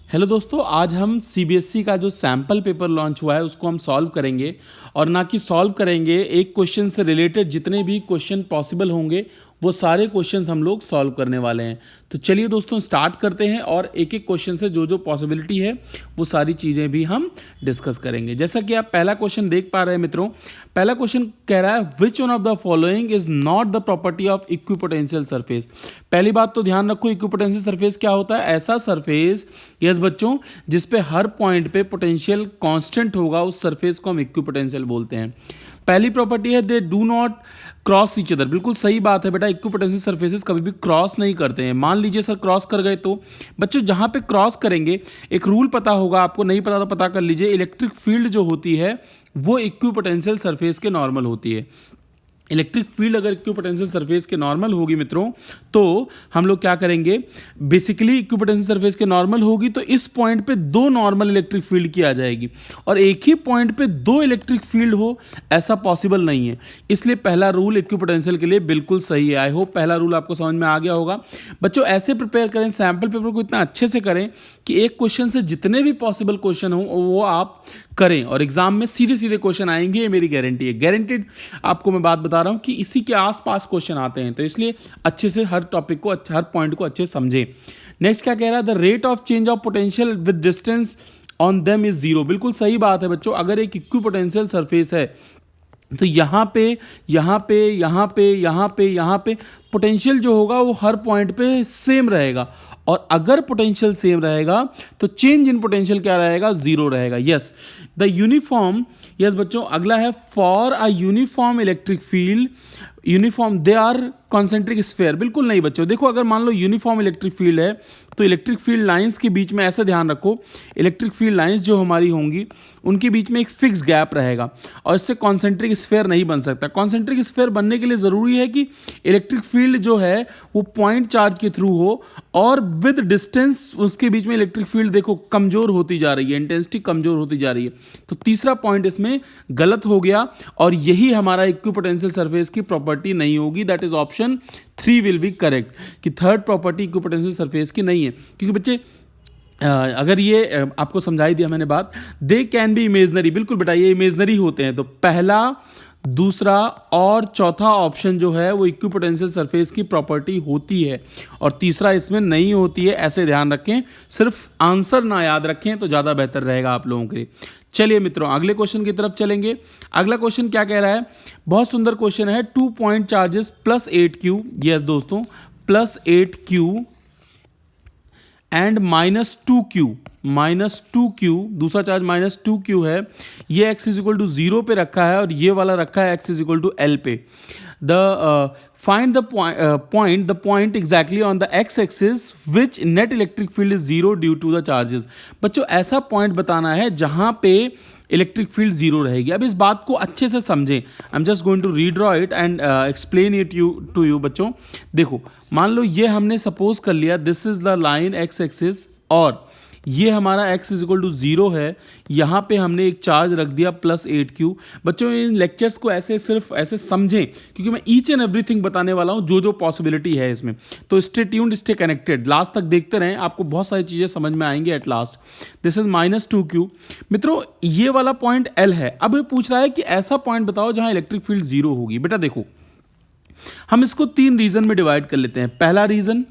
Hello दोस्तों, आज हम सीबीएसई का जो सैम्पल पेपर लॉन्च हुआ है उसको हम सॉल्व करेंगे। और ना कि सॉल्व करेंगे, एक क्वेश्चन से रिलेटेड जितने भी क्वेश्चन पॉसिबल होंगे वो सारे क्वेश्चंस हम लोग सॉल्व करने वाले हैं। तो चलिए दोस्तों स्टार्ट करते हैं और एक एक क्वेश्चन से जो जो पॉसिबिलिटी है वो सारी चीज़ें भी हम डिस्कस करेंगे। जैसा कि आप पहला क्वेश्चन देख पा रहे हैं मित्रों, पहला क्वेश्चन कह रहा है which one of the following is not the property of equipotential surface. पहली बात तो ध्यान रखो, इक्विपोटेंशियल सरफेस क्या होता है? ऐसा सरफेस यस बच्चों जिस पे हर पॉइंट पे पोटेंशियल कांस्टेंट होगा, उस सरफेस को हम इक्विपोटेंशियल बोलते हैं। पहली प्रॉपर्टी है they do not cross each other. बिल्कुल सही बात है बेटा, इक्विपोटेंशियल सरफेसेस कभी भी क्रॉस नहीं करते हैं। मान लीजिए सर क्रॉस कर गए तो बच्चों जहां पे क्रॉस करेंगे, एक रूल पता होगा आपको, नहीं पता तो पता कर लीजिए, इलेक्ट्रिक फील्ड जो होती है वो इक्विपोटेंशियल सरफेस के नॉर्मल होती है। इलेक्ट्रिक फील्ड अगर इक्विपोटेंशियल सरफेस के नॉर्मल होगी मित्रों तो हम लोग क्या करेंगे, बेसिकली इक्विपोटेंशियल सरफेस के नॉर्मल होगी तो इस पॉइंट पे दो नॉर्मल इलेक्ट्रिक फील्ड की आ जाएगी, और एक ही पॉइंट पे दो इलेक्ट्रिक फील्ड हो ऐसा पॉसिबल नहीं है। इसलिए पहला रूल इक्विपोटेंशियल के लिए बिल्कुल सही है। आई होप पहला रूल आपको समझ में आ गया होगा। बच्चों ऐसे प्रिपेयर करें, सैम्पल पेपर को इतना अच्छे से करें कि एक क्वेश्चन से जितने भी पॉसिबल क्वेश्चन हो वो आप करें और एग्जाम में सीधे सीधे क्वेश्चन आएंगे, ये मेरी गारंटी है। गारंटीड आपको मैं बात बता रहा हूं कि इसी के आसपास क्वेश्चन आते हैं, तो इसलिए अच्छे से हर टॉपिक को, हर पॉइंट को अच्छे से समझें। नेक्स्ट क्या कह रहा है, the rate of change of potential with distance on them is zero. बिल्कुल सही बात है बच्चों, अगर एक इक्विपोटेंशियल सरफेस है तो यहाँ पे यहाँ पे यहाँ पे यहाँ पे यहाँ पे पोटेंशियल जो होगा वो हर पॉइंट पे सेम रहेगा, और अगर पोटेंशियल सेम रहेगा तो चेंज इन पोटेंशियल क्या रहेगा? जीरो रहेगा। यस द यूनिफॉर्म, यस बच्चों अगला है for a uniform electric field, uniform they are concentric sphere. बिल्कुल नहीं बच्चों, देखो अगर मान लो यूनिफॉर्म इलेक्ट्रिक फील्ड है तो इलेक्ट्रिक फील्ड लाइंस के बीच में, ऐसा ध्यान रखो, इलेक्ट्रिक फील्ड लाइंस जो हमारी होंगी उनके बीच में एक फिक्स गैप रहेगा और इससे कॉन्सेंट्रिक स्फेयर नहीं बन सकता। कॉन्सेंट्रिक स्फेयर बनने के लिए ज़रूरी है कि इलेक्ट्रिक फील्ड जो है वो पॉइंट चार्ज के थ्रू हो, और विद डिस्टेंस उसके बीच में इलेक्ट्रिक फील्ड देखो कमज़ोर होती जा रही है, इंटेंसिटी कमज़ोर होती जा रही है। तो तीसरा पॉइंट इसमें गलत हो गया और यही हमारा इक्विपोटेंशियल सरफेस की प्रॉपर्टी नहीं होगी। That is option 3 will be correct कि थर्ड प्रॉपर्टी इक्विपोटेंशियल सरफेस की नहीं है। क्योंकि बच्चे अगर ये आपको समझाई दिया मैंने बात, दे कैन बी इमेजनरी। बिल्कुल बेटा ये इमेजनरी होते हैं, तो पहला, दूसरा और चौथा ऑप्शन जो है वो इक्विपोटेंशियल सरफेस की प्रॉपर्टी होती है और तीसरा इसमें नहीं होती है। ऐसे ध्यान रखें, सिर्फ आंसर ना याद रखें तो ज़्यादा बेहतर रहेगा आप लोगों के लिए। चलिए मित्रों अगले क्वेश्चन की तरफ चलेंगे। अगला क्वेश्चन क्या कह रहा है, बहुत सुंदर क्वेश्चन है, 2 point charges plus 8Q, yes दोस्तों plus 8Q and -2Q, -2Q, दूसरा चार्ज -2Q है, ये x इज इक्वल टू 0 पे रखा है और ये वाला रखा है x is equal to L पे। Find the point exactly on the x axis which net electric field is 0 due to the charges. बच्चों ऐसा पॉइंट बताना है जहां पे इलेक्ट्रिक फील्ड जीरो रहेगी। अब इस बात को अच्छे से समझें, I am just going to redraw it and explain it to you. बच्चों देखो, मान लो ये हमने सपोज कर लिया this is the line x axis और ये हमारा x इज इक्वल टू 0 है, यहाँ पे हमने एक चार्ज रख दिया प्लस 8Q। बच्चों इन लेक्चर्स को ऐसे सिर्फ ऐसे समझें क्योंकि मैं ईच एंड एवरीथिंग बताने वाला हूँ जो जो पॉसिबिलिटी है इसमें, तो stay tuned, stay connected, last तक देखते रहें, आपको बहुत सारी चीज़ें समझ में आएंगी at last. This is -2Q। मित्रों ये वाला पॉइंट L है। अब ये पूछ रहा है कि ऐसा पॉइंट बताओ जहाँ इलेक्ट्रिक फील्ड 0 होगी। बेटा देखो हम इसको 3 रीजन में डिवाइड कर लेते हैं, पहला रीजन,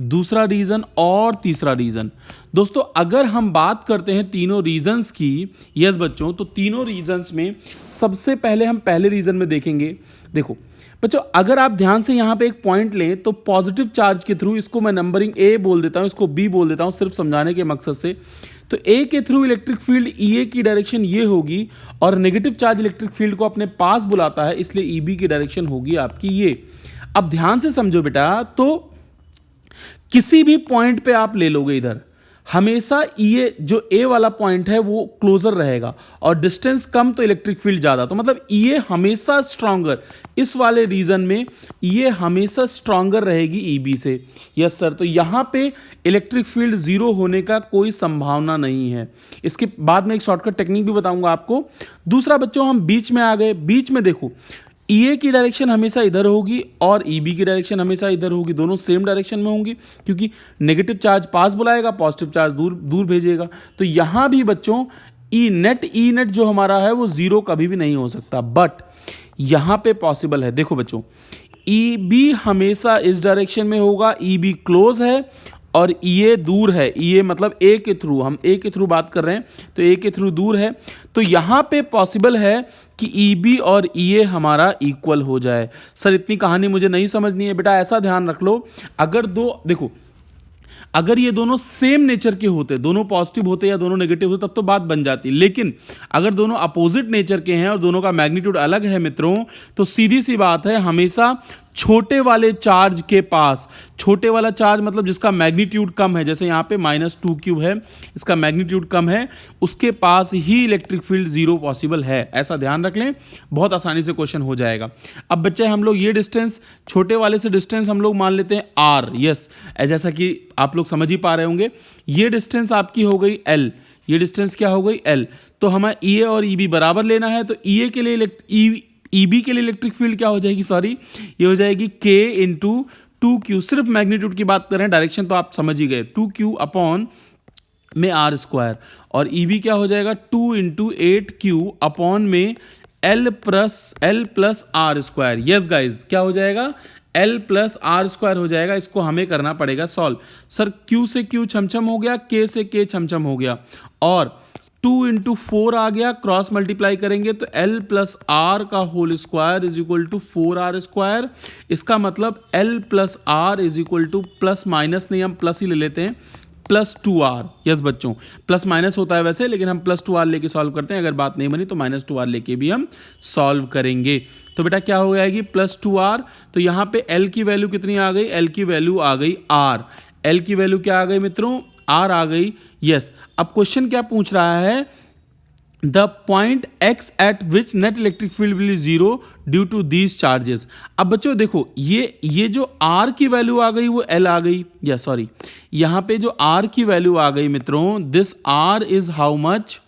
दूसरा रीजन और तीसरा रीजन। दोस्तों अगर हम बात करते हैं तीनों रीजंस की, यस बच्चों, तो तीनों रीजंस में सबसे पहले हम पहले रीजन में देखेंगे। देखो बच्चों अगर आप ध्यान से यहाँ पे एक पॉइंट लें तो पॉजिटिव चार्ज के थ्रू, इसको मैं नंबरिंग A बोल देता हूँ, इसको B बोल देता हूँ सिर्फ समझाने के मकसद से, तो A के थ्रू इलेक्ट्रिक फील्ड EA की डायरेक्शन ये होगी और नेगेटिव चार्ज इलेक्ट्रिक फील्ड को अपने पास बुलाता है, इसलिए EB की डायरेक्शन होगी आपकी ये। अब ध्यान से समझो बेटा, तो किसी भी पॉइंट पे आप ले लोगे इधर, हमेशा ये जो ए वाला पॉइंट है वो क्लोजर रहेगा और डिस्टेंस कम तो इलेक्ट्रिक फील्ड ज़्यादा, तो मतलब ये हमेशा स्ट्रॉन्गर, इस वाले रीजन में ये हमेशा स्ट्रॉन्गर रहेगी ईबी से। यस सर, तो यहाँ पे इलेक्ट्रिक फील्ड जीरो होने का कोई संभावना नहीं है। इसके बाद में एक शॉर्टकट टेक्निक भी बताऊंगा आपको। दूसरा बच्चों हम बीच में आ गए, बीच में देखो EA की डायरेक्शन हमेशा इधर होगी और EB की डायरेक्शन हमेशा इधर होगी, दोनों सेम डायरेक्शन में होंगी, क्योंकि नेगेटिव चार्ज पास बुलाएगा, पॉजिटिव चार्ज दूर दूर भेजेगा। तो यहाँ भी बच्चों ई नेट जो हमारा है वो जीरो कभी भी नहीं हो सकता, बट यहाँ पे पॉसिबल है। देखो बच्चों, EB हमेशा इस डायरेक्शन में होगा, EB क्लोज है और EA दूर है। EA मतलब A के थ्रू, हम A के थ्रू बात कर रहे हैं, तो A के थ्रू दूर है। तो यहाँ पे पॉसिबल है कि EB और EA हमारा इक्वल हो जाए। सर इतनी कहानी मुझे नहीं समझनी है बेटा, ऐसा ध्यान रख लो, अगर देखो अगर ये दोनों सेम नेचर के होते, दोनों पॉजिटिव होते या दोनों नेगेटिव होते, तब तो बात बन जाती। लेकिन अगर दोनों अपोजिट नेचर के हैं और दोनों का मैग्नीट्यूड अलग है मित्रों, तो सीधी सी बात है, हमेशा छोटे वाले चार्ज के पास, छोटे वाला चार्ज मतलब जिसका मैग्नीट्यूड कम है, जैसे यहाँ पे -2q है, इसका मैग्नीट्यूड कम है, उसके पास ही इलेक्ट्रिक फील्ड जीरो पॉसिबल है। ऐसा ध्यान रख लें, बहुत आसानी से क्वेश्चन हो जाएगा। अब बच्चे हम लोग ये डिस्टेंस, छोटे वाले से डिस्टेंस हम लोग मान लेते हैं r, यस, जैसा कि आप लोग समझ ही पा रहे होंगे। ये डिस्टेंस आपकी हो गई l, ये डिस्टेंस क्या हो गई l। तो हमें EA और EB बराबर लेना है, तो EA के लिए EB के लिए इलेक्ट्रिक फील्ड क्या हो जाएगी, सॉरी, ये हो जाएगी K इंटू 2Q। सिर्फ मैग्नीट्यूड की बात कर रहे हैं, डायरेक्शन तो आप समझ ही गए, 2Q अपॉन में r², और EB क्या हो जाएगा 2 इंटू 8Q अपॉन में L plus r²। Yes guys, क्या हो जाएगा, L प्लस r² हो जाएगा। इसको हमें करना पड़ेगा सॉल्व। सर Q से Q छमछम हो गया, K से K छमछम हो गया, और 2 इंटू 4 आ गया, क्रॉस मल्टीप्लाई करेंगे तो L प्लस आर का whole square is equal to 4r²। इसका मतलब L plus R is equal to, plus minus नहीं, हम प्लस ही ले लेते हैं, प्लस 2r। यस बच्चों, प्लस माइनस होता है वैसे, लेकिन हम प्लस 2r लेके सॉल्व करते हैं, अगर बात नहीं बनी तो -2r लेके भी हम सॉल्व करेंगे। तो बेटा क्या हो जाएगी, प्लस 2r। तो यहाँ पे L की वैल्यू कितनी आ गई, L की वैल्यू आ गई r। L की वैल्यू क्या आ गई मित्रों, r आ गई। यस, अब क्वेश्चन क्या पूछ रहा है, the point x at which net electric field will zero due to these charges. अब बच्चों देखो, ये जो r की वैल्यू आ गई वो L आ गई, या सॉरी, यहां पे जो r की वैल्यू आ गई मित्रों, this r is how much,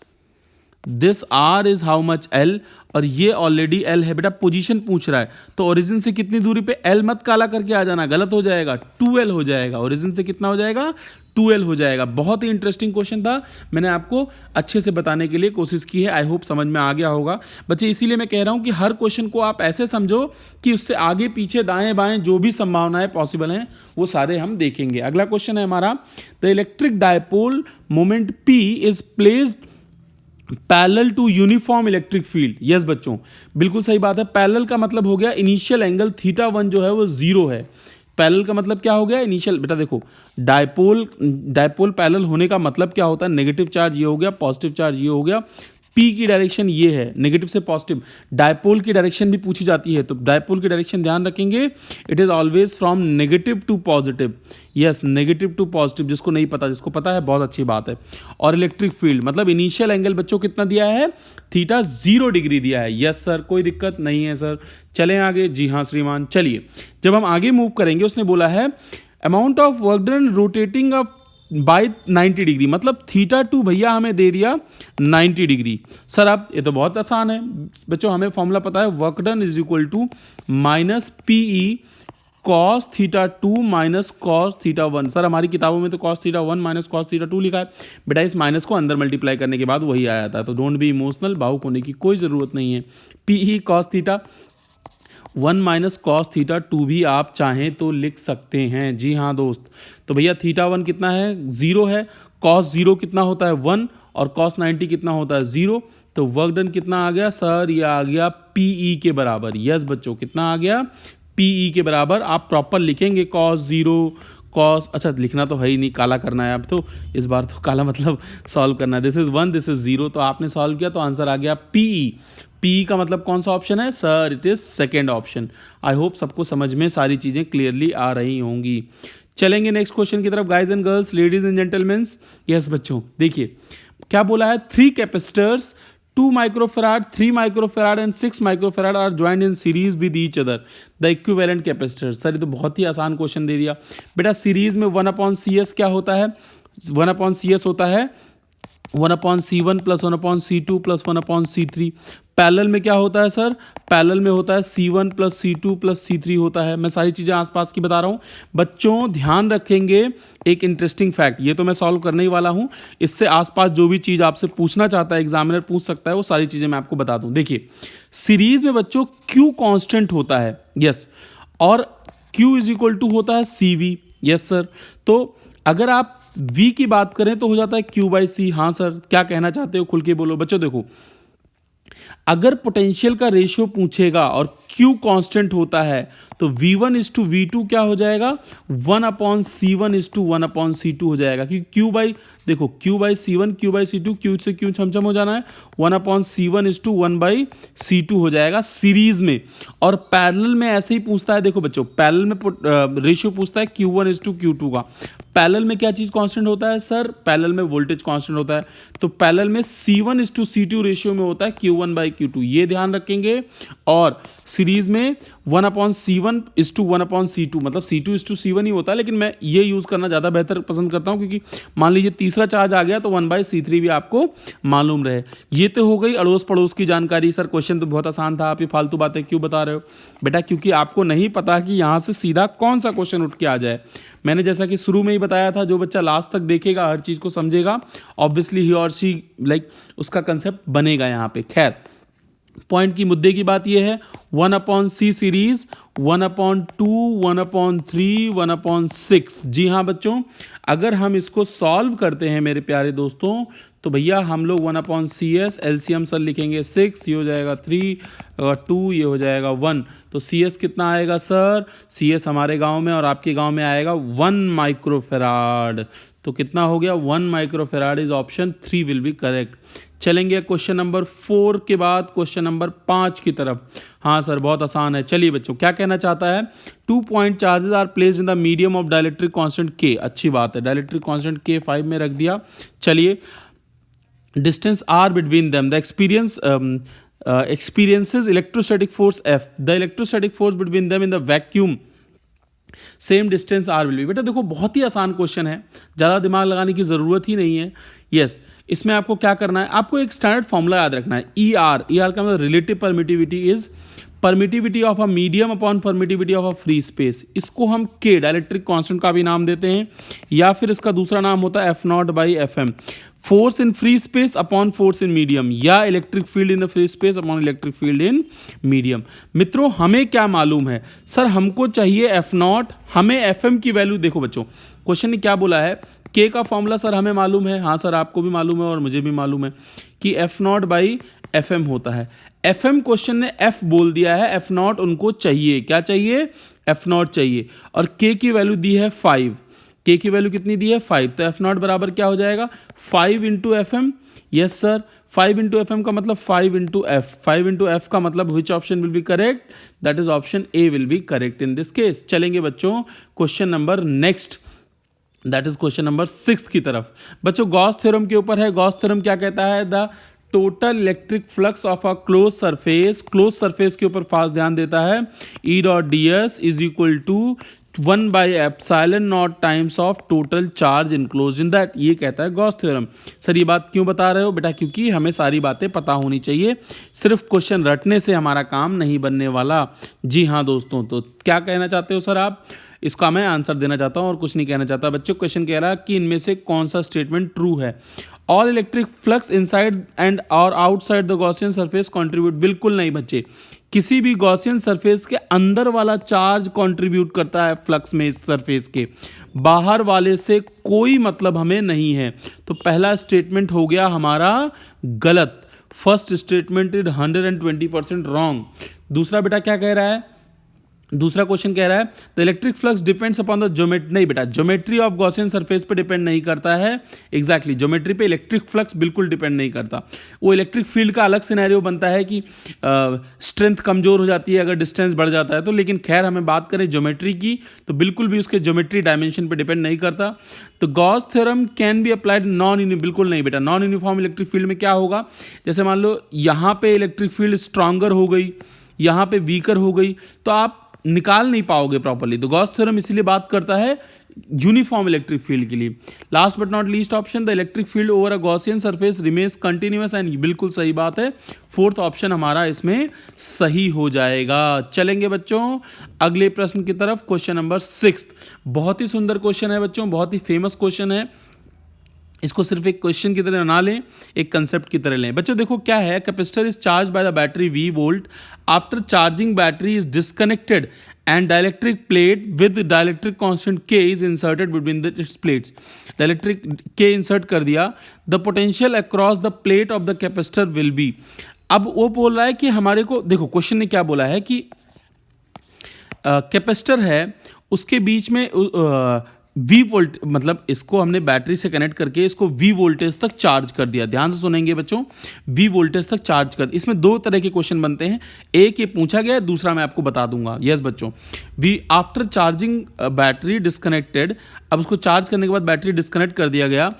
this r is how much L, और ये ऑलरेडी L है। बेटा पोजीशन पूछ रहा है, तो ओरिजिन से कितनी दूरी पे, L मत काला करके आ जाना, गलत हो जाएगा, 2L हो जाएगा। ओरिजिन से कितना हो जाएगा, 2L हो जाएगा। बहुत ही इंटरेस्टिंग क्वेश्चन था, मैंने आपको अच्छे से बताने के लिए कोशिश की है, आई होप समझ में आ गया होगा बच्चे। इसीलिए मैं कह रहा हूं कि हर क्वेश्चन को आप ऐसे समझो कि उससे आगे पीछे दाएं बाएं जो भी संभावनाएं पॉसिबल हैं वो सारे हम देखेंगे। अगला क्वेश्चन है हमारा, the electric dipole moment P is placed parallel to uniform electric field. Yes बच्चों, बिल्कुल सही बात है। पैरेलल का मतलब हो गया इनिशियल एंगल θ1 जो है वो 0 है। पैरेलल का मतलब क्या हो गया, इनिशियल। बेटा देखो, डायपोल पैरेलल होने का मतलब क्या होता है, नेगेटिव चार्ज ये हो गया, पॉजिटिव चार्ज ये हो गया, P की डायरेक्शन ये है, नेगेटिव से पॉजिटिव। डायपोल की डायरेक्शन भी पूछी जाती है, तो डायपोल की डायरेक्शन ध्यान रखेंगे, it is always from negative to positive. Yes, negative to positive, जिसको नहीं पता, जिसको पता है बहुत अच्छी बात है। और इलेक्ट्रिक फील्ड मतलब इनिशियल एंगल बच्चों कितना दिया है, θ 0 डिग्री दिया है। यस सर, कोई दिक्कत नहीं है सर। चलें आगे, जी हाँ श्रीमान। चलिए, जब हम आगे मूव करेंगे, उसने बोला है amount of work done rotating a by 90 degree, मतलब θ2 भैया हमें दे दिया 90 डिग्री। सर अब ये तो बहुत आसान है बच्चों, हमें फॉर्मूला पता है, work done is equal to minus PE cos θ2 minus cos θ1। Sir हमारी किताबों में तो cos θ1 माइनस cos θ2 लिखा है। बेटा इस माइनस को अंदर मल्टीप्लाई करने के बाद वही आया था, तो डोंट बी इमोशनल, भावुक होने की कोई ज़रूरत नहीं है। PE cos θ1 माइनस cos θ2 भी आप चाहें तो लिख सकते हैं। जी हाँ दोस्त, तो भैया θ1 कितना है, 0 है, cos 0 कितना होता है 1, और cos 90 कितना होता है 0। तो वर्क डन कितना आ गया सर, ये आ गया PE के बराबर। यस बच्चों, कितना आ गया, PE के बराबर। आप प्रॉपर लिखेंगे cos 0 cos, अच्छा लिखना तो है ही नहीं, काला करना है अब तो, इस बार तो काला मतलब सॉल्व करना है। दिस इज 1, दिस इज 0, तो आपने सॉल्व किया तो आंसर आ गया PE। PE का मतलब कौन सा ऑप्शन है sir, it is second option. I hope सबको समझ में सारी चीज़ें क्लियरली आ रही होंगी। चलेंगे नेक्स्ट क्वेश्चन की तरफ, guys and girls, ladies and gentleman. Yes बच्चों, देखिए क्या बोला है, 3 capacitors 2 microfarad, 3 microfarad and 6 microfarad are joined in series with each other the equivalent capacitor. Sir ये तो बहुत ही आसान क्वेश्चन दे दिया। बेटा सीरीज में 1/CS क्या होता है, 1/CS होता है 1/C1 plus 1/C2 plus 1/C3। Parallel में क्या होता है सर? पैरेलल में होता है C1 plus C2 plus C3 होता है। मैं सारी चीज़ें आसपास की बता रहा हूँ बच्चों, ध्यान रखेंगे। एक इंटरेस्टिंग फैक्ट, ये तो मैं सॉल्व करने ही वाला हूँ, इससे आसपास जो भी चीज़ आपसे पूछना चाहता है, एग्जामिनर पूछ सकता है, वो सारी चीज़ें मैं आपको बता दूँ। देखिए सीरीज में बच्चों Q कांस्टेंट होता है, यस, और Q इज इक्वल टू होता है CV, यस सर। तो अगर आप V की बात करें तो हो जाता है Q/C। हाँ सर, क्या कहना चाहते हो खुल के बोलो बच्चों। देखो अगर पोटेंशियल का रेशियो पूछेगा और Q कांस्टेंट होता है तो V1:V2 क्या हो जाएगा? 1/C1:1/C2 हो जाएगा, क्योंकि देखो Q/C1 Q/C2, Q से Q छमछम हो जाना है, 1/C1:1/C2 हो जाएगा सीरीज में। और पैरेलल में ऐसे ही पूछता है, देखो बच्चों पैरेलल में रेशियो पूछता है Q1:Q2 का। पैरेलल में क्या चीज कांस्टेंट होता है सर? पैरेलल में वोल्टेज कांस्टेंट होता है। तो पैरेलल में C1:C2 रेशियो में होता है Q1/Q2, ये ध्यान रखेंगे। और सीरीज में 1/C1:1/C2, मतलब C2:C1 ही होता है, लेकिन मैं ये यूज करना ज्यादा बेहतर पसंद करता हूं, क्योंकि मान लीजिए तीसरा चार्ज आ गया तो 1/C3 भी आपको मालूम रहे। ये तो हो गई अड़ोस पड़ोस की जानकारी। सर क्वेश्चन तो बहुत आसान था, आप ये फालतू बातें क्यों बता रहे हो बेटा? क्योंकि आपको नहीं पता कि यहां से सीधा कौन सा क्वेश्चन उठ के आ जाए। मैंने जैसा कि शुरू में ही बताया था, जो बच्चा लास्ट तक देखेगा हर चीज को समझेगा, ऑब्वियसली ही और शी लाइक उसका कंसेप्ट बनेगा यहाँ पे। खैर पॉइंट की मुद्दे की बात यह है 1/C सीरीज 1/2 1/3 1/6। जी हाँ बच्चों, अगर हम इसको सॉल्व करते हैं मेरे प्यारे दोस्तों, तो भैया हम लोग 1/CS एलसीएम सर लिखेंगे 6, ये हो जाएगा 3, 2 ये हो जाएगा 1। तो CS कितना आएगा सर? CS हमारे गांव में और आपके गांव में आएगा 1 माइक्रोफेराड। तो कितना हो गया? 1 microfarad is option 3 will be correct. चलेंगे क्वेश्चन नंबर 4 के बाद क्वेश्चन नंबर 5 की तरफ। हाँ सर बहुत आसान है। चलिए बच्चों, क्या कहना चाहता है? 2 point charges are placed in the medium of dielectric constant K। अच्छी बात है, डाइलेक्ट्रिक कांस्टेंट K 5 में रख दिया। चलिए, distance r between them, the experiences electrostatic force F, the electrostatic force between them in the vacuum same distance R will be. बेटा देखो बहुत ही आसान क्वेश्चन है, ज़्यादा दिमाग लगाने की ज़रूरत ही नहीं है। यस, इसमें आपको क्या करना है, आपको एक स्टैंडर्ड फॉर्मूला याद रखना है। ई आर का मतलब relative permittivity is permittivity of a medium upon permittivity of a free space. इसको हम के डाइलेक्ट्रिक कांस्टेंट का भी नाम देते हैं, या फिर इसका दूसरा नाम होता है F0/Fm, force in free space upon force in medium, या electric field in the free space upon electric field in medium. मित्रों हमें क्या मालूम है सर? हमको चाहिए F0, हमें Fm की वैल्यू। देखो बच्चों क्वेश्चन ने क्या बोला है, K का फॉर्मूला सर हमें मालूम है। हाँ सर आपको भी मालूम है और मुझे भी मालूम है कि F0/Fm होता है। Fm क्वेश्चन ने F बोल दिया है, F0 उनको चाहिए। क्या चाहिए? F0 चाहिए। और K की वैल्यू दी है 5। K की वैल्यू कितनी दी है? 5। तो F0 बराबर क्या हो जाएगा? 5 into Fm। Yes sir, 5 into Fm का मतलब 5 इंटू F। 5 इंटू F का मतलब which option will be correct? That is option A will be correct in this case. चलेंगे बच्चों question number next, that is question number 6 की तरफ। बच्चों Gauss theorem के ऊपर है। गॉस थ्योरम क्या कहता है? The total electric flux of a close surface के ऊपर खास ध्यान देता है। E.ds is equal to 1/ε0 times of total charge enclose in that. ये कहता है गॉस थ्योरम। सर ये बात क्यों बता रहे हो बेटा? क्योंकि हमें सारी बातें पता होनी चाहिए, सिर्फ क्वेश्चन रटने से हमारा काम नहीं बनने वाला। जी हाँ दोस्तों, तो क्या कहना चाहते हो सर आप? इसका मैं आंसर देना चाहता हूं और कुछ नहीं कहना चाहता। बच्चों क्वेश्चन कह रहा है कि इनमें से कौन सा स्टेटमेंट ट्रू है? All electric flux inside and और outside the Gaussian surface contribute. बिल्कुल नहीं बच्चे, किसी भी गॉसियन सरफेस के अंदर वाला चार्ज कंट्रीब्यूट करता है फ्लक्स में, इस सरफेस के बाहर वाले से कोई मतलब हमें नहीं है। तो पहला स्टेटमेंट हो गया हमारा गलत। First statement is 120% wrong. दूसरा बेटा क्या कह रहा है? दूसरा क्वेश्चन कह रहा है the electric flux depends upon the geometry. नहीं बेटा, ज्योमेट्री ऑफ गॉसियन सरफेस पे डिपेंड नहीं करता है। एग्जैक्टली ज्योमेट्री पे इलेक्ट्रिक फ्लक्स बिल्कुल डिपेंड नहीं करता। वो इलेक्ट्रिक फील्ड का अलग सिनेरियो बनता है कि स्ट्रेंथ कमजोर हो जाती है अगर डिस्टेंस बढ़ जाता है तो। लेकिन खैर हमें बात करें ज्योमेट्री की तो बिल्कुल भी उसके ज्योमेट्री डायमेंशन पे डिपेंड नहीं करता। तो Gauss theorem can be applied बिल्कुल नहीं बेटा। नॉन यूनिफॉर्म इलेक्ट्रिक फील्ड में क्या होगा? जैसे मान लो यहाँ पे इलेक्ट्रिक फील्ड स्ट्रांगर हो गई, यहाँ पे वीकर हो गई, तो आप निकाल नहीं पाओगे प्रॉपर्ली। तो गॉस थ्योरम इसीलिए बात करता है यूनिफॉर्म इलेक्ट्रिक फील्ड के लिए। Last but not least option, the electric field over a Gaussian surface remains continuous and बिल्कुल सही बात है, फोर्थ ऑप्शन हमारा इसमें सही हो जाएगा। चलेंगे बच्चों अगले प्रश्न की तरफ, क्वेश्चन नंबर 6। बहुत ही सुंदर क्वेश्चन है बच्चों, बहुत ही फेमस क्वेश्चन है। इसको सिर्फ एक क्वेश्चन की तरह ना लें, एक कंसेप्ट की तरह लें। बच्चों देखो क्या है, capacitor is charge by the battery V volt, after charging battery is disconnected and dielectric plate with dielectric constant K is inserted between its plates. Dielectric K insert कर दिया, the potential across the plate of the capacitor will be। अब वो बोल रहा है कि हमारे को, देखो क्वेश्चन ने क्या बोला है कि कैपेसिटर है उसके बीच में V वोल्ट, मतलब इसको हमने बैटरी से कनेक्ट करके इसको V वोल्टेज तक चार्ज कर दिया। ध्यान से सुनेंगे बच्चों, V वोल्टेज तक चार्ज कर। इसमें दो तरह के क्वेश्चन बनते हैं, एक ये पूछा गया है, दूसरा मैं आपको बता दूंगा। यस बच्चों, V after charging battery disconnected, अब उसको चार्ज करने के बाद बैटरी डिस्कनेक्ट कर दिया गया,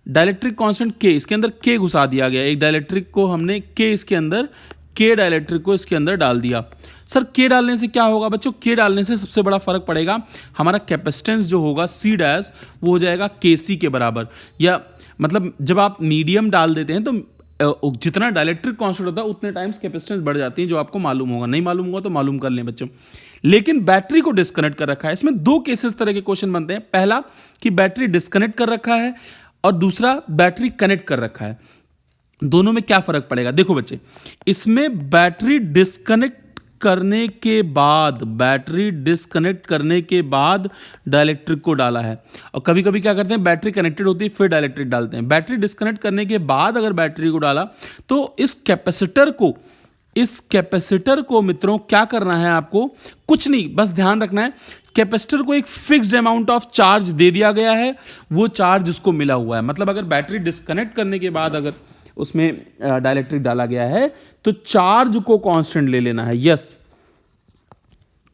डायलेक्ट्रिक कांस्टेंट K, इसके अंदर K घुसा दिया गया, एक डायलेक्ट्रिक को हमने K इसके अंदर, K डायलेक्ट्रिक को इसके अंदर डाल दिया। सर K डालने से क्या होगा बच्चों, K डालने से सबसे बड़ा फर्क पड़ेगा, हमारा कैपेसिटेंस जो होगा C डैश वो हो जाएगा KC के बराबर। या मतलब जब आप मीडियम डाल देते हैं तो जितना डायलेक्ट्रिक कांस्टेंट होता है उतने टाइम्स कैपेसिटेंस बढ़ जाती है, जो आपको मालूम होगा, नहीं मालूम होगा तो मालूम कर लें बच्चों। लेकिन बैटरी को डिस्कनेक्ट कर रखा है, इसमें दो केसेस तरह के क्वेश्चन बनते हैं, पहला कि बैटरी डिस्कनेक्ट कर रखा है और दूसरा बैटरी कनेक्ट कर रखा है। दोनों में क्या फर्क पड़ेगा, देखो बच्चे, इसमें बैटरी डिस्कनेक्ट करने के बाद, बैटरी डिस्कनेक्ट करने के बाद डायलेक्ट्रिक को डाला है, और कभी कभी क्या करते हैं बैटरी कनेक्टेड होती है फिर डायलेक्ट्रिक डालते हैं। बैटरी डिस्कनेक्ट करने के बाद अगर बैटरी को डाला तो इस कैपेसिटर को मित्रों क्या करना है आपको, कुछ नहीं, बस ध्यान रखना है कैपेसिटर को एक फिक्स्ड अमाउंट ऑफ चार्ज दे दिया गया है, वो चार्ज उसको मिला हुआ है। मतलब अगर बैटरी डिस्कनेक्ट करने के बाद अगर उसमें डायलेक्ट्रिक डाला गया है तो चार्ज को कांस्टेंट ले लेना है। यस,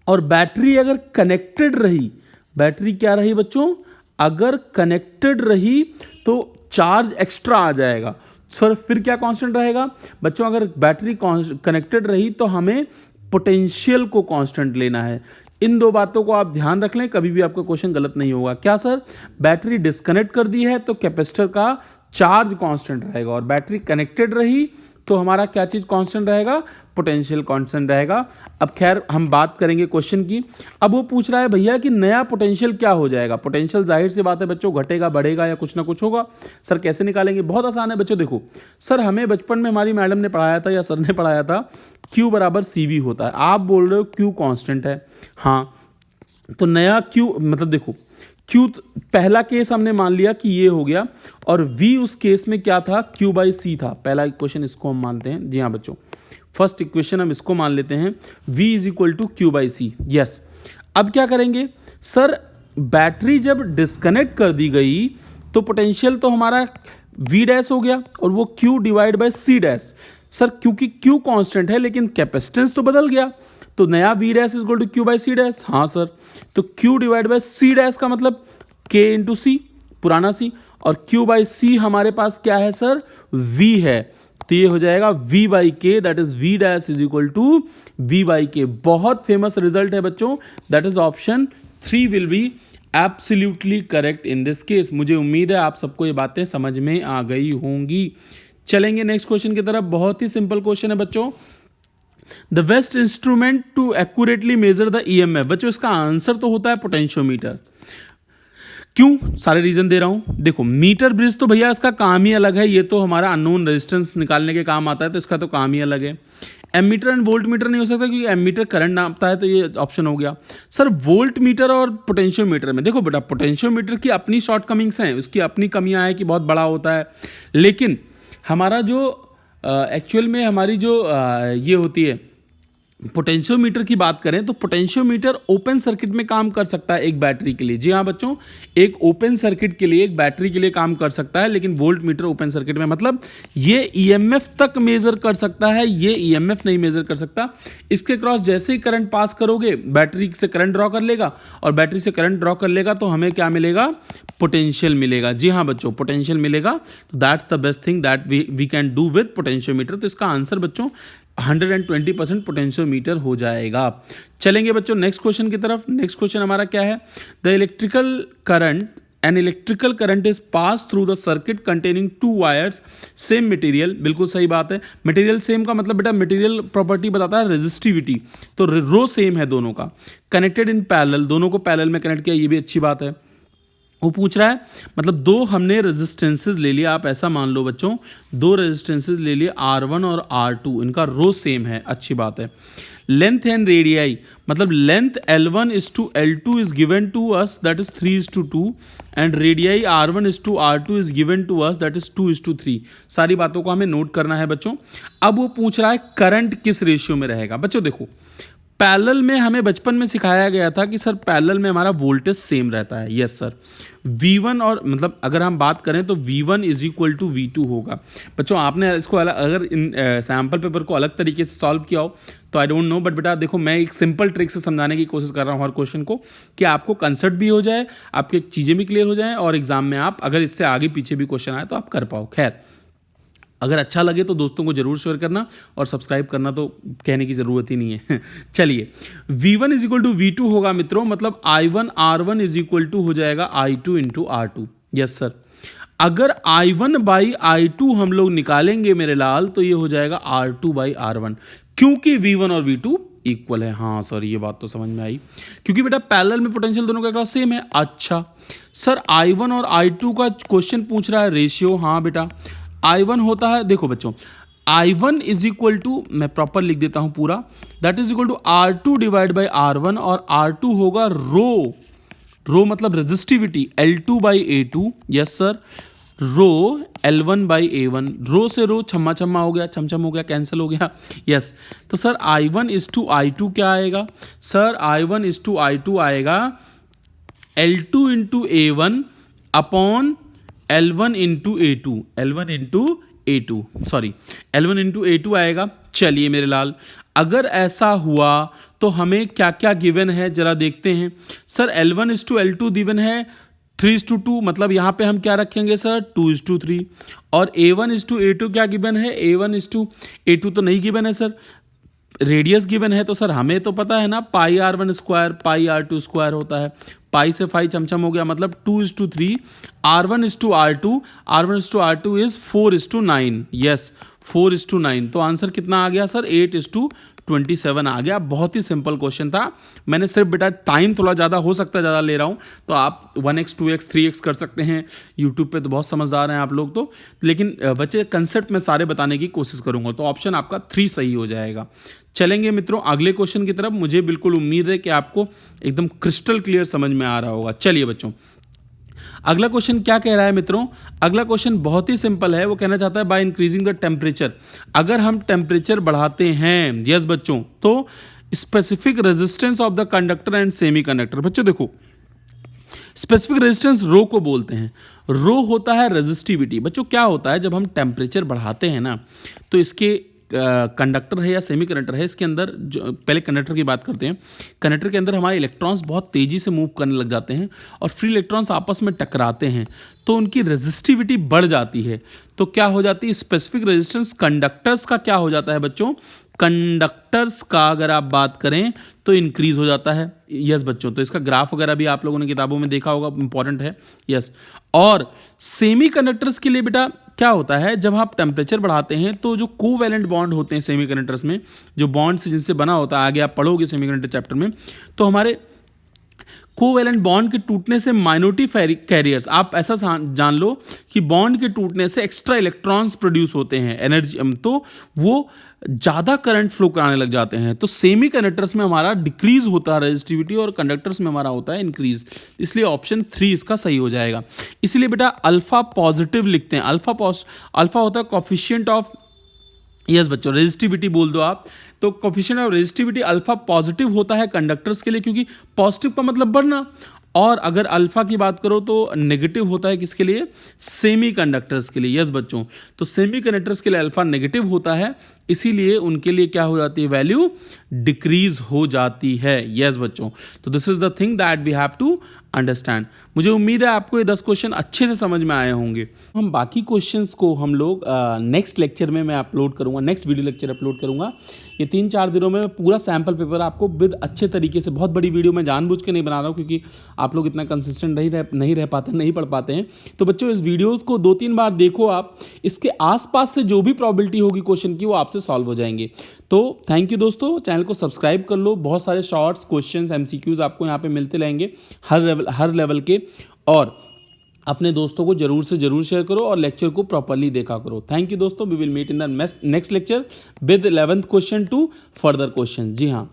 और बैटरी अगर कनेक्टेड रही, बैटरी क्या रही बच्चों, अगर कनेक्टेड रही तो चार्ज एक्स्ट्रा आ जाएगा। सर फिर क्या कांस्टेंट रहेगा बच्चों, अगर बैटरी कनेक्टेड रही तो हमें पोटेंशियल को कांस्टेंट लेना है। इन दो बातों को आप ध्यान रख लें, कभी भी आपका क्वेश्चन गलत नहीं होगा। क्या सर, बैटरी डिस्कनेक्ट कर दी है तो कैपेसिटर का चार्ज कांस्टेंट रहेगा, और बैटरी कनेक्टेड रही तो हमारा क्या चीज कांस्टेंट रहेगा, पोटेंशियल कांस्टेंट रहेगा। अब खैर हम बात करेंगे क्वेश्चन की। अब वो पूछ रहा है भैया कि नया पोटेंशियल क्या हो जाएगा। पोटेंशियल जाहिर सी बात है बच्चों, घटेगा बढ़ेगा या कुछ ना कुछ होगा। सर कैसे निकालेंगे, बहुत आसान है बच्चों। देखो सर, हमें बचपन में हमारी मैडम ने पढ़ाया था या सर ने पढ़ाया था, Q बराबर CV होता है। आप बोल रहे हो Q कांस्टेंट है, हाँ, तो नया Q मतलब देखो Q पहला केस हमने मान लिया कि ये हो गया, और V उस केस में क्या था, Q/C था। पहला इक्वेशन इसको हम मानते हैं, जी हाँ बच्चों, फर्स्ट इक्वेशन हम इसको मान लेते हैं, V = Q/C। यस, अब क्या करेंगे सर, बैटरी जब डिस्कनेक्ट कर दी गई तो पोटेंशियल तो हमारा V डैश हो गया और वो Q/C डैश। सर क्योंकि Q कांस्टेंट है लेकिन कैपेसिटेंस तो बदल गया, तो नया V डैश = Q/C डैश। हाँ सर, तो Q/C डैश का मतलब K × C, पुराना C, और Q/C हमारे पास क्या है सर, V है, तो ये हो जाएगा V/K, that is V dash = V/K। बहुत फेमस रिजल्ट है बच्चों, that is option 3 will be absolutely correct in this case. मुझे उम्मीद है आप सबको ये बातें समझ में आ गई होंगी। चलेंगे नेक्स्ट क्वेश्चन की तरफ। बहुत ही सिंपल क्वेश्चन है बच्चों, the best instrument to accurately measure the EMF। बच्चों इसका आंसर तो होता है पोटेंशियोमीटर। क्यों, सारे रीजन दे रहा हूं। देखो मीटर ब्रिज तो भैया इसका काम ही अलग है, ये तो हमारा अननोन रेजिस्टेंस निकालने के काम आता है, तो इसका तो काम ही अलग है। एमीटर एंड वोल्ट मीटर नहीं हो सकता क्योंकि एमीटर करंट नापता है, तो ये ऑप्शन हो गया। सर वोल्ट मीटर और पोटेंशियोमीटर में, देखो बेटा पोटेंशियोमीटर की अपनी शॉर्ट कमिंग्स हैं, उसकी अपनी कमियां हैं कि बहुत बड़ा होता है, लेकिन हमारा जो एक्चुअल में हमारी जो ये होती है पोटेंशियोमीटर की बात करें तो पोटेंशियोमीटर ओपन सर्किट में काम कर सकता है एक बैटरी के लिए। जी हाँ बच्चों, एक ओपन सर्किट के लिए, एक बैटरी के लिए काम कर सकता है, लेकिन वोल्ट मीटर ओपन सर्किट में मतलब ये EMF तक मेजर कर सकता है, ये EMF नहीं मेजर कर सकता। इसके क्रॉस जैसे ही करंट पास करोगे बैटरी से करंट ड्रॉ कर लेगा, और बैटरी से करंट ड्रॉ कर लेगा तो हमें क्या मिलेगा, पोटेंशियल मिलेगा। जी हाँ बच्चों, पोटेंशियल मिलेगा। तो that's the best thing that we can do with potentiometer. तो इसका आंसर बच्चों 120% पोटेंशियोमीटर हो जाएगा। चलेंगे बच्चों नेक्स्ट क्वेश्चन की तरफ। नेक्स्ट क्वेश्चन हमारा क्या है? The electrical current an electrical current is pass through the circuit containing two wires same material. बिल्कुल सही बात है। मटेरियल सेम का मतलब बेटा मटेरियल प्रॉपर्टी बताता है रेजिस्टिविटी, तो रो सेम है दोनों का। कनेक्टेड इन पैरेलल, दोनों को पैरेलल में कनेक्ट किया, ये भी अच्छी बात है। वो पूछ रहा है मतलब दो हमने रेजिस्टेंसेज ले लिया, आप ऐसा मान लो बच्चों, दो रेजिस्टेंसेज ले लिए R1 और R2, इनका रो सेम है, अच्छी बात है। लेंथ एंड रेडियाई, मतलब length L1 is to L2 is given to us, that is 3:2, and radii R1 is to R2 is given to us, that is 2:3। सारी बातों को हमें नोट करना है बच्चों। अब वो पूछ रहा है करंट किस रेशियो में रहेगा। बच्चों देखो, पैरेलल में हमें बचपन में सिखाया गया था कि सर पैरेलल में हमारा वोल्टेज सेम रहता है। यस सर, V1 और मतलब अगर हम बात करें तो V1 is equal to V2 होगा। बच्चों आपने इसको अलग, अगर इन सैम्पल पेपर को अलग तरीके से सॉल्व किया हो तो आई डोंट नो, बट बेटा देखो मैं एक सिंपल ट्रिक से समझाने की कोशिश कर रहा हूँ हर क्वेश्चन को, कि आपको कंसेप्ट भी हो जाए, आपकी चीज़ें भी क्लियर हो जाएं, और एग्जाम में आप अगर इससे आगे पीछे भी क्वेश्चन आए तो आप कर पाओ। खैर, अगर अच्छा लगे तो दोस्तों को जरूर शेयर करना, और सब्सक्राइब करना तो कहने की ज़रूरत ही नहीं है। चलिए, V1 is equal to V2 होगा मित्रों, मतलब I1 R1 is equal to हो जाएगा I2 into R2। Yes sir, अगर I1 बाई I2 हम लोग निकालेंगे मेरे लाल, तो ये हो जाएगा R2 बाई R1, क्योंकि V1 और V2 इक्वल है। हाँ सर, ये बात तो समझ में आई, क्योंकि बेटा पैरेलल में पोटेंशियल दोनों का क्रॉस सेम है। अच्छा सर, I1 और I2 का क्वेश्चन पूछ रहा है रेशियो। हाँ बेटा, I1 होता है, देखो बच्चों, I1 इज इक्वल टू, मैं प्रॉपर लिख देता हूं पूरा, that is equal to R2 divide by R1, और R2 होगा रो मतलब resistivity L2 by A2। Yes sir, rho L1 by A1, rho से रो छम्मा छम्मा हो गया, छमछम हो गया, कैंसिल हो गया। यस, तो sir I1 is to I2 क्या आएगा? Sir I1 is to I2 आएगा L2 into A1 upon L1 into A2, L1 into A2, sorry L1 into A2 आएगा। चलिए मेरे लाल, अगर ऐसा हुआ तो हमें क्या क्या गिवन है जरा देखते हैं। Sir L1 is to L2 given है 3:2, मतलब यहाँ पे हम क्या रखेंगे सर 2:3, और A1 इज टू A2 क्या गिवन है? A1 इज टू A2 तो नहीं गिवन है सर, रेडियस गिवन है, तो सर हमें तो पता है ना पाई R1 square pi R2 square होता है, पाई से फाई चमचम हो गया, मतलब 2:3, R1 is to R2, R1 is to R2 is 4:9। Yes, 4:9, तो आंसर कितना आ गया सर? 8:27 आ गया। बहुत ही सिंपल क्वेश्चन था। मैंने सिर्फ बेटा टाइम थोड़ा ज़्यादा हो सकता है ज़्यादा ले रहा हूँ, तो आप 1x 2x 3x कर सकते हैं। यूट्यूब पे तो बहुत समझदार हैं आप लोग तो, लेकिन बच्चे कंसेप्ट में सारे बताने की कोशिश करूँगा, तो ऑप्शन आपका 3 सही हो जाएगा। चलेंगे मित्रों अगले क्वेश्चन की तरफ। मुझे बिल्कुल उम्मीद है कि आपको एकदम क्रिस्टल क्लियर समझ में आ रहा होगा। चलिए बच्चों, अगला क्वेश्चन क्या कह रहा है मित्रों? अगला क्वेश्चन बहुत ही सिंपल है। वो कहना चाहता है बाय इंक्रीजिंग द टेम्परेचर, अगर हम टेम्परेचर बढ़ाते हैं, यस बच्चों, तो specific resistance of the conductor and semi conductor. बच्चों देखो, स्पेसिफिक रेजिस्टेंस रो को बोलते हैं। रो होता है रेजिस्टिविटी। बच्चों क्या होता है, जब हम टेम्परेचर बढ़ाते हैं ना, तो इसके कंडक्टर है या सेमी कंडक्टर है, इसके अंदर जो, पहले कंडक्टर की बात करते हैं, कंडक्टर के अंदर हमारे इलेक्ट्रॉन्स बहुत तेज़ी से मूव करने लग जाते हैं, और फ्री इलेक्ट्रॉन्स आपस में टकराते हैं, तो उनकी रेजिस्टिविटी बढ़ जाती है। तो क्या हो जाती है? स्पेसिफिक रेजिस्टेंस कंडक्टर्स का क्या हो जाता है बच्चों? कंडक्टर्स का अगर आप बात करें तो इंक्रीज हो जाता है। यस बच्चों, तो इसका ग्राफ वगैरह भी आप लोगों ने किताबों में देखा होगा, इंपॉर्टेंट है। यस, और सेमी कंडक्टर्स के लिए बेटा क्या होता है, जब आप टेम्परेचर बढ़ाते हैं तो जो कोवैलेंट बॉन्ड होते हैं सेमी कंडक्टर्स में, जो बॉन्ड्स जिनसे बना होता है, आगे आप पढ़ोगे सेमी कंडक्टर चैप्टर में, तो हमारे कोवैलेंट बॉन्ड के टूटने से माइनॉरिटी कैरियर्स, आप ऐसा जान लो कि बॉन्ड के टूटने से एक्स्ट्रा इलेक्ट्रॉन्स प्रोड्यूस होते हैं, एनर्जी, तो वो ज़्यादा करंट फ्लो कराने लग जाते हैं। तो सेमी कंडक्टर्स में हमारा डिक्रीज होता है रेजिस्टिविटी, और कंडक्टर्स में हमारा होता है इंक्रीज। इसलिए ऑप्शन 3 इसका सही हो जाएगा। इसलिए बेटा अल्फा पॉजिटिव लिखते हैं। अल्फा होता है कोफिशिएंट ऑफ, यस बच्चों, रेजिस्टिविटी बोल दो आप, तो coefficient of resistivity alpha positive होता है कंडक्टर्स के लिए, क्योंकि पॉजिटिव का मतलब बढ़ना, और अगर अल्फा की बात करो तो नेगेटिव होता है किसके लिए? सेमी कंडक्टर्स के लिए। यस बच्चों, तो सेमी कंडक्टर्स के लिए अल्फा नेगेटिव होता है, इसीलिए उनके लिए क्या हो जाती है, वैल्यू डिक्रीज हो जाती है। यस बच्चों, तो this is the thing that we have to understand. मुझे उम्मीद है आपको ये 10 क्वेश्चन अच्छे से समझ में आए होंगे। हम बाकी क्वेश्चंस को हम लोग नेक्स्ट लेक्चर में मैं अपलोड करूंगा, नेक्स्ट वीडियो लेक्चर अपलोड करूंगा। ये 3-4 दिनों में मैं पूरा सैम्पल पेपर आपको विद अच्छे तरीके से, बहुत बड़ी वीडियो मैं जानबूझ के नहीं बना रहा हूँ क्योंकि आप लोग इतना कंसिस्टेंट नहीं रह पाते, नहीं पढ़ पाते हैं। तो बच्चों इस वीडियोज़ को 2-3 बार देखो आप, इसके आसपास से जो भी प्रॉबिलिटी होगी क्वेश्चन की वो आपसे सॉल्व हो जाएंगे। तो थैंक यू दोस्तों, चैनल को सब्सक्राइब कर लो। बहुत सारे शॉर्ट्स, क्वेश्चंस, एमसीक्यूज आपको यहाँ पे मिलते रहेंगे हर लेवल के। और अपने दोस्तों को जरूर से जरूर शेयर करो और लेक्चर को प्रॉपर्ली देखा करो। थैंक यू दोस्तों, we will meet in the next lecture with 11th question to further question. जी हाँ।